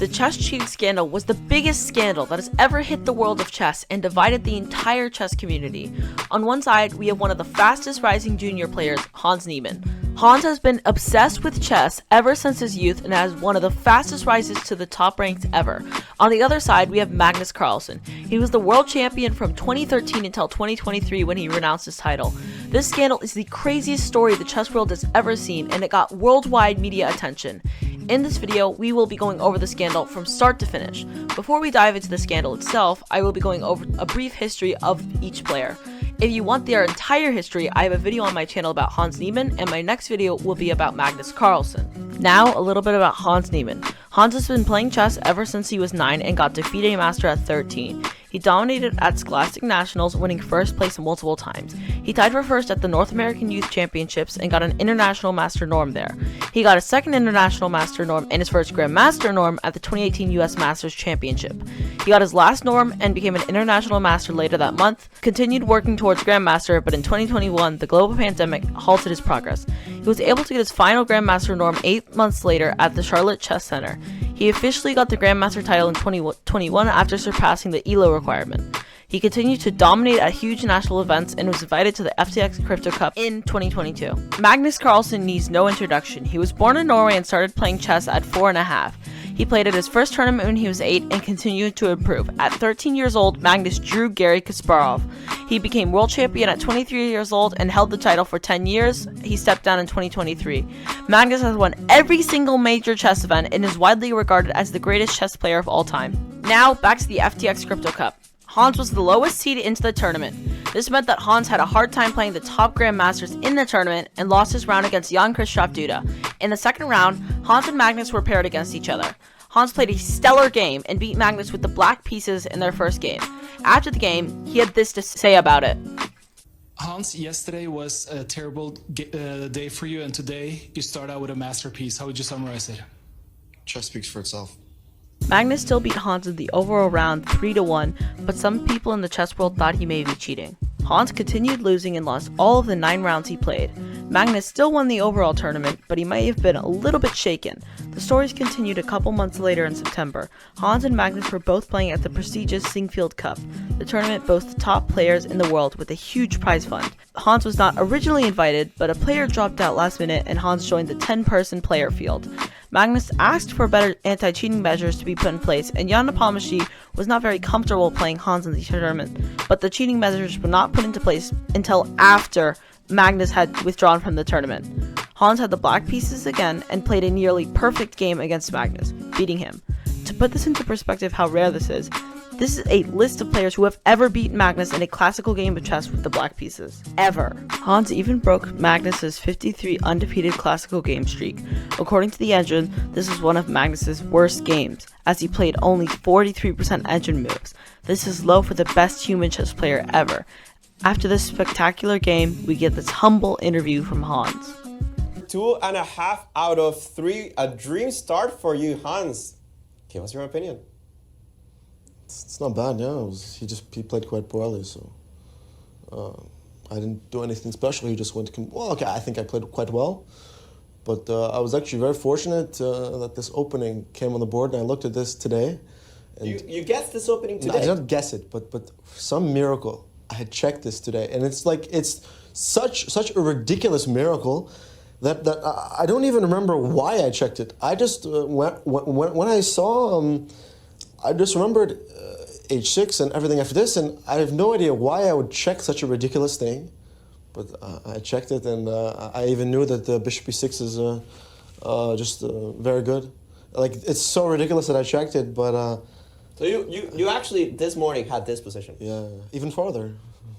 The chess cheating scandal was the biggest scandal that has ever hit the world of chess and divided the entire chess community. On one side, we have one of the fastest rising junior players, Hans Niemann. Hans has been obsessed with chess ever since his youth and has one of the fastest rises to the top ranks ever. On the other side, we have Magnus Carlsen. He was the world champion from 2013 until 2023 when he renounced his title. This scandal is the craziest story the chess world has ever seen, and it got worldwide media attention. In this video, we will be going over the scandal from start to finish. Before we dive into the scandal itself, I will be going over a brief history of each player. If you want their entire history, I have a video on my channel about Hans Niemann, and my next video will be about Magnus Carlsen. Now, a little bit about Hans Niemann. Hans has been playing chess ever since he was 9 and got to FIDE Master at 13. He dominated at Scholastic Nationals, winning first place multiple times. He tied for first at the North American Youth Championships and got an International Master Norm there. He got a second International Master Norm and his first Grandmaster Norm at the 2018 US Masters Championship. He got his last Norm and became an International Master later that month, continued working towards Grandmaster, but in 2021, the global pandemic halted his progress. He was able to get his final Grandmaster Norm 8 months later at the Charlotte Chess Center. He officially got the Grandmaster title in 2021 after surpassing the ELO requirement. He continued to dominate at huge national events and was invited to the FTX Crypto Cup in 2022. Magnus Carlsen needs no introduction. He was born in Norway and started playing chess at 4.5. He played at his first tournament when he was 8 and continued to improve. At 13 years old, Magnus drew Garry Kasparov. He became world champion at 23 years old and held the title for 10 years. He stepped down in 2023. Magnus has won every single major chess event and is widely regarded as the greatest chess player of all time. Now, back to the FTX Crypto Cup. Hans was the lowest seed into the tournament. This meant that Hans had a hard time playing the top grandmasters in the tournament and lost his round against Jan-Christoph Duda. In the second round, Hans and Magnus were paired against each other. Hans played a stellar game and beat Magnus with the black pieces in their first game. After the game, he had this to say about it. Hans, yesterday was a terrible day for you, and today you start out with a masterpiece. How would you summarize it? Chess speaks for itself. Magnus still beat Hans in the overall round 3-1, but some people in the chess world thought he may be cheating. Hans continued losing and lost all of the 9 rounds he played. Magnus still won the overall tournament, but he might have been a little bit shaken. The stories continued a couple months later in September. Hans and Magnus were both playing at the prestigious Sinquefield Cup. The tournament boasts the top players in the world with a huge prize fund. Hans was not originally invited, but a player dropped out last minute and Hans joined the 10-person player field. Magnus asked for better anti-cheating measures to be put in place, and Jan Nepomniachtchi was not very comfortable playing Hans in the tournament, but the cheating measures were not put into place until after Magnus had withdrawn from the tournament. Hans had the black pieces again and played a nearly perfect game against Magnus, beating him. To put this into perspective how rare this is a list of players who have ever beaten Magnus in a classical game of chess with the black pieces. Ever. Hans even broke Magnus's 53 undefeated classical game streak. According to the engine, this is one of Magnus's worst games, as he played only 43% engine moves. This is low for the best human chess player ever. After this spectacular game, we get this humble interview from Hans. 2.5 out of 3, a dream start for you, Hans. Okay, what's your opinion? It's not bad, yeah. He played quite poorly, so I didn't do anything special. He just went. Okay, I think I played quite well, but I was actually very fortunate that this opening came on the board, and I looked at this today. And you guessed this opening today? No, I didn't guess it, but for some miracle, I had checked this today, and it's such a ridiculous miracle that I don't even remember why I checked it. I just when I saw. I just remembered H6 and everything after this, and I have no idea why I would check such a ridiculous thing, but I checked it, and I even knew that the bishop e6 is just very good. Like, it's so ridiculous that I checked it, but... So you actually, this morning, had this position? Yeah, even farther.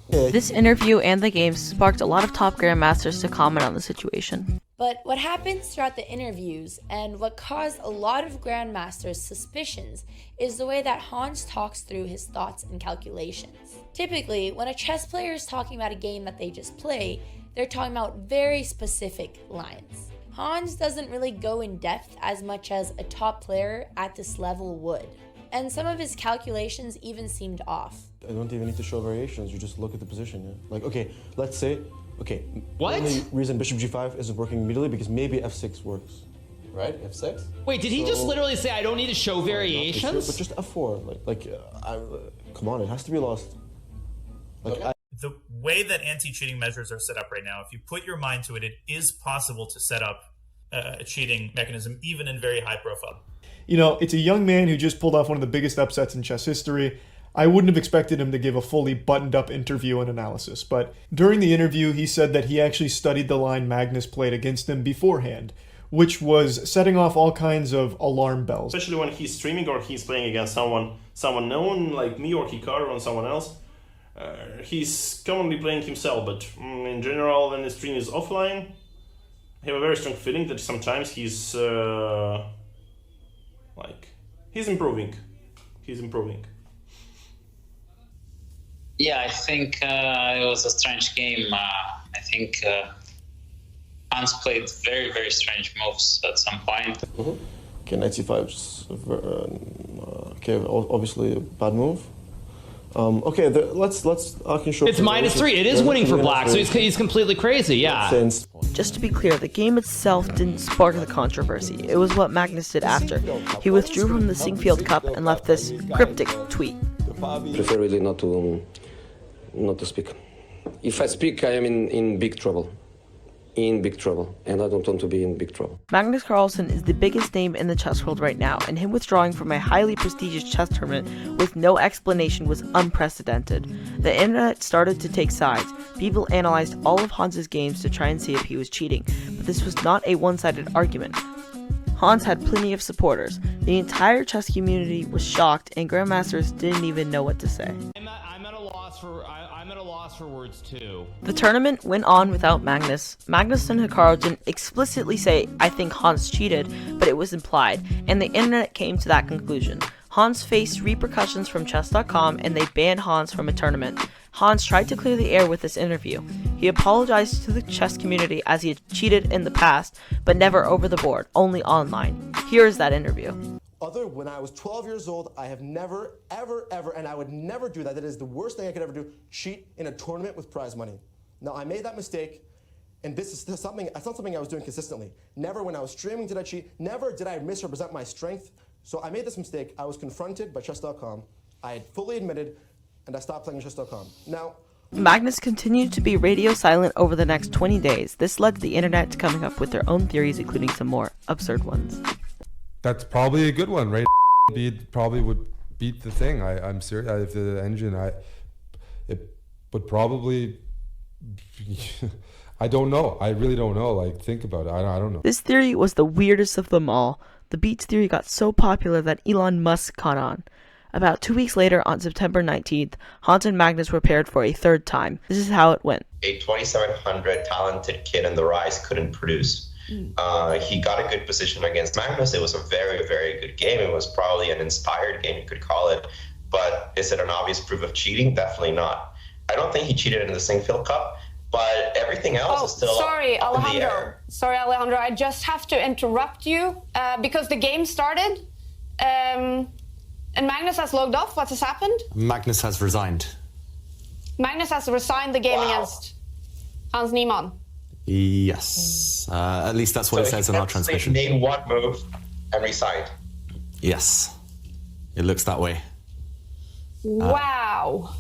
This interview and the game sparked a lot of top grandmasters to comment on the situation. But what happens throughout the interviews and what caused a lot of grandmasters' suspicions is the way that Hans talks through his thoughts and calculations. Typically, when a chess player is talking about a game that they just play, they're talking about very specific lines. Hans doesn't really go in depth as much as a top player at this level would, and some of his calculations even seemed off. I don't even need to show variations, you just look at the position, yeah? Like, okay, let's say, okay, what? The only reason bishop g5 isn't working immediately because maybe f6 works. right? F6. Wait, did he just literally say I don't need to show variations? But just F4, come on, it has to be lost. The way that anti-cheating measures are set up right now, if you put your mind to it, it is possible to set up a cheating mechanism, even in very high profile. You know, it's a young man who just pulled off one of the biggest upsets in chess history. I wouldn't have expected him to give a fully buttoned-up interview and analysis, but during the interview, he said that he actually studied the line Magnus played against him beforehand, which was setting off all kinds of alarm bells. Especially when he's streaming or he's playing against someone known like me or Hikaru or someone else. He's commonly playing himself, but in general, when the stream is offline, I have a very strong feeling that sometimes he's improving. He's improving. Yeah, I think it was a strange game. I think Hans played very, very strange moves at some point. Mm-hmm. Okay, knight c5's obviously a bad move. Okay, let's. I can show. It's -3. It is winning for black, so he's completely crazy. Yeah. Just to be clear, the game itself didn't spark the controversy. It was what Magnus did after. He withdrew from the Sinquefield Cup and left this cryptic tweet. Prefer really not to speak. If I speak, I am in big trouble. In big trouble, and I don't want to be in big trouble. Magnus Carlsen is the biggest name in the chess world right now, and him withdrawing from a highly prestigious chess tournament with no explanation was unprecedented. The internet started to take sides. People analyzed all of Hans's games to try and see if he was cheating, but this was not a one-sided argument. Hans had plenty of supporters. The entire chess community was shocked, and grandmasters didn't even know what to say. I'm at a loss for words too. The tournament went on without Magnus. Magnus and Hikaru didn't explicitly say, I think Hans cheated, but it was implied, and the internet came to that conclusion. Hans faced repercussions from chess.com, and they banned Hans from a tournament. Hans tried to clear the air with this interview. He apologized to the chess community as he had cheated in the past, but never over the board, only online. Here is that interview. When I was 12 years old, I have never, ever, and I would never do that. That is the worst thing I could ever do, cheat in a tournament with prize money. Now, I made that mistake, and this is something, it's not something I was doing consistently. Never when I was streaming did I cheat. Never did I misrepresent my strength. So I made this mistake. I was confronted by chess.com. I had fully admitted, and I stopped playing chess.com. Now, Magnus continued to be radio silent over the next 20 days. This led the internet to coming up with their own theories, including some more absurd ones. That's probably a good one, right? Probably would beat the thing. I'm serious. If the engine, it would probably. I don't know. I really don't know. Like, think about it. I don't know. This theory was the weirdest of them all. The beats theory got so popular that Elon Musk caught on. About 2 weeks later, on September 19th, Hans and Magnus were paired for a third time. This is how it went. A 2700 talented kid in the Rise couldn't produce. He got a good position against Magnus. It was a very, very good game. It was probably an inspired game, you could call it. But is it an obvious proof of cheating? Definitely not. I don't think he cheated in the Sinquefield Cup, but everything else is still up in the air. Sorry, Alejandro. I just have to interrupt you because the game started and Magnus has logged off. What has happened? Magnus has resigned. Magnus has resigned the game against Hans Niemann. Yes, at least that's what it says in our transmission. He made one move and resigned. Yes, it looks that way. Wow.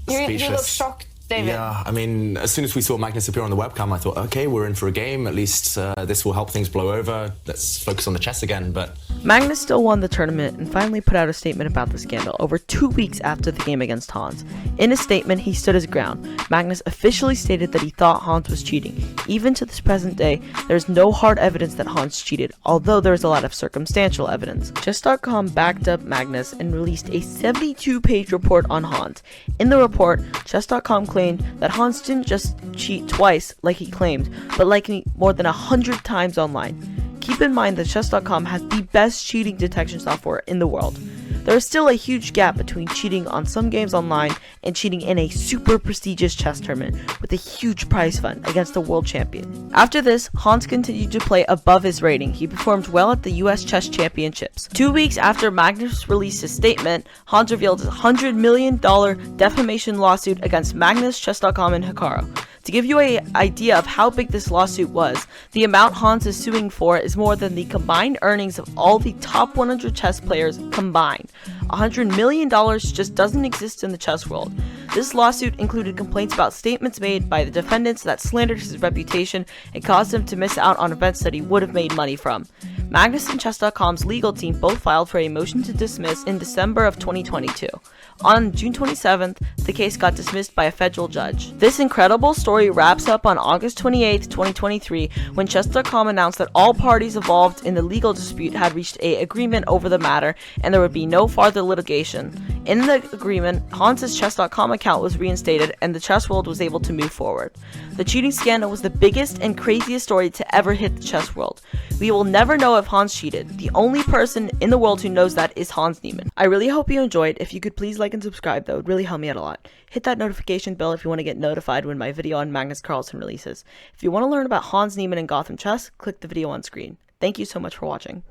You look shocked, David. Yeah, I mean, as soon as we saw Magnus appear on the webcam, I thought, okay, we're in for a game. At least this will help things blow over. Let's focus on the chess again. But Magnus still won the tournament and finally put out a statement about the scandal over 2 weeks after the game against Hans. In his statement, he stood his ground. Magnus officially stated that he thought Hans was cheating. Even to this present day, there is no hard evidence that Hans cheated, although there is a lot of circumstantial evidence. Chess.com backed up Magnus and released a 72-page report on Hans. In the report, Chess.com claimed that Hans didn't just cheat twice like he claimed, but likely more than 100 times online. Keep in mind that Chess.com has the best cheating detection software in the world. There is still a huge gap between cheating on some games online and cheating in a super prestigious chess tournament with a huge prize fund against a world champion. After this, Hans continued to play above his rating. He performed well at the US Chess Championships. 2 weeks after Magnus released his statement, Hans revealed his $100 million defamation lawsuit against Magnus, Chess.com, and Hikaru. To give you an idea of how big this lawsuit was, the amount Hans is suing for is more than the combined earnings of all the top 100 chess players combined. $100 million just doesn't exist in the chess world. This lawsuit included complaints about statements made by the defendants that slandered his reputation and caused him to miss out on events that he would have made money from. Magnus and Chess.com's legal team both filed for a motion to dismiss in December of 2022. On June 27th, the case got dismissed by a federal judge. This incredible story wraps up on August 28th, 2023, when Chess.com announced that all parties involved in the legal dispute had reached an agreement over the matter and there would be no farther litigation. In the agreement, Hans's Chess.com account was reinstated and the chess world was able to move forward. The cheating scandal was the biggest and craziest story to ever hit the chess world. We will never know if Hans cheated. The only person in the world who knows that is Hans Niemann. I really hope you enjoyed. If you could please like and subscribe, that would really help me out a lot. Hit that notification bell if you want to get notified when my video on Magnus Carlsen releases. If you want to learn about Hans Niemann and Gotham Chess, click the video on screen. Thank you so much for watching.